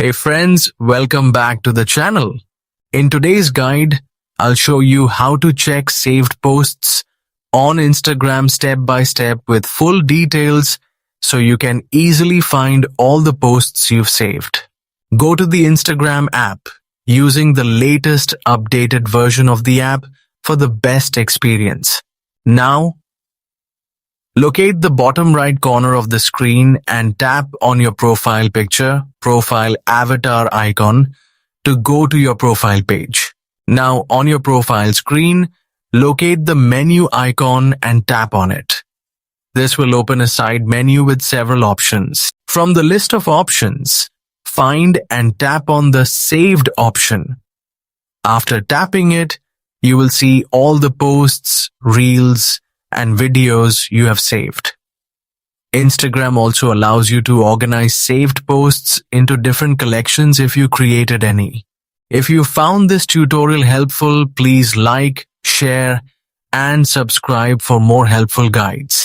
Hey friends, welcome back to the channel. In today's guide, I'll show you how to check saved posts on Instagram step by step with full details so you can easily find all the posts you've saved. Go to the Instagram app using the latest updated version of the app for the best experience. Now, locate the bottom right corner of the screen and tap on your profile picture, profile avatar icon to go to your profile page. Now on your profile screen, locate the menu icon and tap on it. This will open a side menu with several options. From the list of options, find and tap on the saved option. After tapping it, you will see all the posts, reels, and videos you have saved. Instagram also allows you to organize saved posts into different collections if you created any. If you found this tutorial helpful, please like, share, and subscribe for more helpful guides.